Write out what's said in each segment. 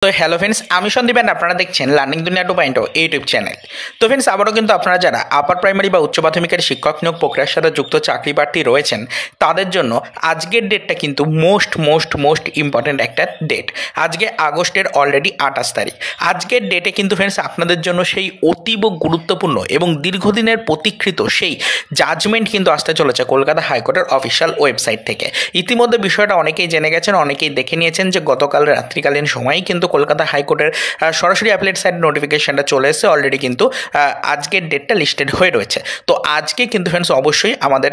তো hello friends, আমি Sandeep and আপনারা দেখছেন লার্নিং দুনিয়া 2.0 ইউটিউব চ্যানেল। তো ফ্রেন্ডস, আবারও কিন্তু আপনারা যারা আপার প্রাইমারি বা উচ্চ মাধ্যমিকের শিক্ষক নিয়োগ প্রক্রিয়ার সাথে যুক্ত চাকরি প্রার্থী রয়েছেন তাদের জন্য আজকের ডেটটা কিন্তু মোস্ট ইম্পর্টেন্ট একটা ডেট। আজকে আগস্টের অলরেডি 28 তারিখ। আজকের ডেটে কিন্তু ফ্রেন্ডস আপনাদের জন্য সেই অতীব গুরুত্বপূর্ণ এবং দীর্ঘদিনের প্রতীক্ষিত সেই জাজমেন্ট কিন্তু আসতে চলেছে কলকাতা হাইকোর্টের অফিসিয়াল ওয়েবসাইট থেকে। ইতিমধ্যে বিষয়টা অনেকেই জেনে গেছেন, অনেকেই দেখে নিয়েছেন যে গতকাল রাত্রিকালীন সময়েই কিন্তু কলকাতা হাইকোর্টের সরাসরি অ্যাপলেট সাইট নোটিফিকেশনটা চলে এসেছে। অলরেডি কিন্তু আজকের ডেটটা লিস্টেড হয়ে রয়েছে। তো আজকে কিন্তু ফ্রেন্ডস অবশ্যই আমাদের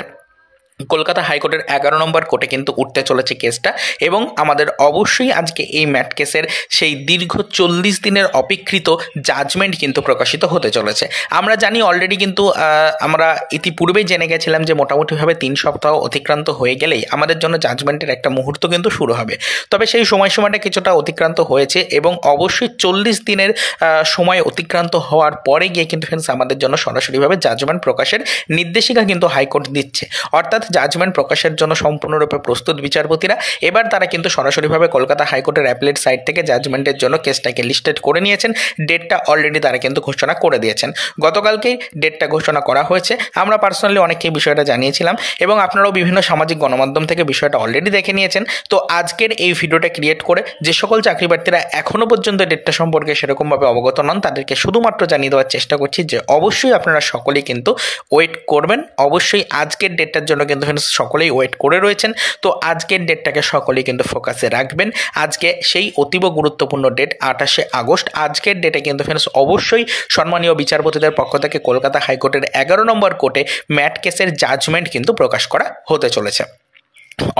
কলকাতা হাইকোর্টের 11 নম্বর কোর্টে কিন্তু উঠতে চলেছে কেসটা, এবং আমাদের অবশ্যই আজকে এই ম্যাট কেসের সেই দীর্ঘ 40 দিনের অপেক্ষিত জাজমেন্ট কিন্তু প্রকাশিত হতে চলেছে। আমরা জানি অলরেডি কিন্তু আমরা ইতিপূর্বেই জেনে গেছিলাম যে মোটামুটিভাবে 3 সপ্তাহ অতিক্রান্ত হয়ে গেলেই আমাদের জন্য জাজমেন্টের একটা মুহূর্ত কিন্তু শুরু হবে। তবে সেই সময়সীমাটা কিছুটা অতিক্রান্ত হয়েছে, এবং অবশ্যই 40 দিনের সময় অতিক্রান্ত হওয়ার পরে গিয়ে কিন্তু ফ্রেন্ডস আমাদের জন্য সরাসরিভাবে জাজমেন্ট প্রকাশের নির্দেশিকা কিন্তু হাইকোর্ট দিচ্ছে। অর্থাৎ জাজমেন্ট প্রকাশের জন্য সম্পূর্ণরূপে প্রস্তুত বিচারপতিরা। এবার তারা কিন্তু সরাসরিভাবে কলকাতা হাইকোর্টের অ্যাপলেট সাইট থেকে জাজমেন্টের জন্য কেসটাকে লিস্টেড করে নিয়েছেন। ডেটটা অলরেডি তারা কিন্তু ঘোষণা করে দিয়েছেন। গতকালকেই ডেটটা ঘোষণা করা হয়েছে। আমরা পার্সোনালি অনেকেই বিষয়টা জানিয়েছিলাম, এবং আপনারাও বিভিন্ন সামাজিক গণমাধ্যম থেকে বিষয়টা অলরেডি দেখে নিয়েছেন। তো আজকের এই ভিডিওটা ক্রিয়েট করে যে সকল চাকরি প্রার্থীরা এখনও পর্যন্ত ডেটটা সম্পর্কে সেরকমভাবে অবগত নন তাদেরকে শুধুমাত্র জানিয়ে দেওয়ার চেষ্টা করছি যে অবশ্যই আপনারা সকলেই কিন্তু ওয়েট করবেন। অবশ্যই আজকের ডেটটার জন্য কিন্তু সকলেই ওয়েট করে রয়েছেন। তো আজকের ডেটটাকে সকলেই কিন্তু ফোকাসে রাখবেন। আজকে সেই অতীব গুরুত্বপূর্ণ ডেট 28শে আগস্ট। আজকের ডেটে কিন্তু ফ্রেন্ডস অবশ্যই সম্মানীয় বিচারপতিদের পক্ষ থেকে কলকাতা হাইকোর্টের 11 নম্বর কোর্টে ম্যাট কেসের জাজমেন্ট কিন্তু প্রকাশ করা হতে চলেছে।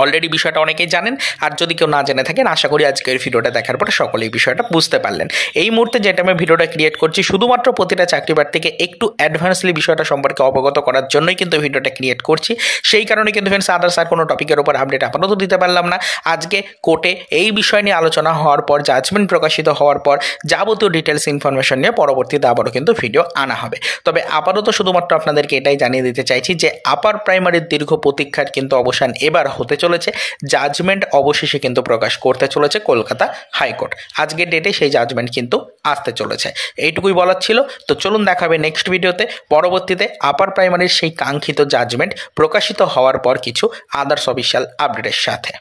অলরেডি বিষয়টা অনেকেই জানেন, আর যদি কেউ না জেনে থাকেন আশা করি আজকের ভিডিওটা দেখার পরে সকলেই বিষয়টা বুঝতে পারলেন। এই মুহূর্তে যেটা আমি ভিডিওটা ক্রিয়েট করছি শুধুমাত্র প্রতিটা চাকরি প্রার্থীকে একটু অ্যাডভান্সলি বিষয়টা সম্পর্কে অবগত করার জন্যই কিন্তু ভিডিওটা ক্রিয়েট করছি। সেই কারণে কিন্তু ফ্রেন্ডস আদার্স আর কোনো টপিকের উপর আপডেট আপাতত দিতে পারলাম না। আজকে কোর্টে এই বিষয় নিয়ে আলোচনা হওয়ার পর, জাজমেন্ট প্রকাশিত হওয়ার পর যাবতীয় ডিটেলস ইনফরমেশন নিয়ে পরবর্তীতে আবারও কিন্তু ভিডিও আনা হবে। তবে আপাতত শুধুমাত্র আপনাদেরকে এটাই জানিয়ে দিতে চাইছি যে আপার প্রাইমারির দীর্ঘ প্রতীক্ষার কিন্তু অবসান এবার হতে চলেছে। জাজমেন্ট অবশেষে কিন্তু প্রকাশ করতে চলেছে কলকাতা হাইকোর্ট। আজকের ডেটে সেই জাজমেন্ট কিন্তু আসতে চলেছে। এইটুকুই বলার ছিল। তো চলুন দেখাবে নেক্সট ভিডিওতে পরবর্তীতে আপার প্রাইমারির সেই কাঙ্ক্ষিত জাজমেন্ট প্রকাশিত হওয়ার পর কিছু আদার্স অফিসিয়াল আপডেটের সাথে।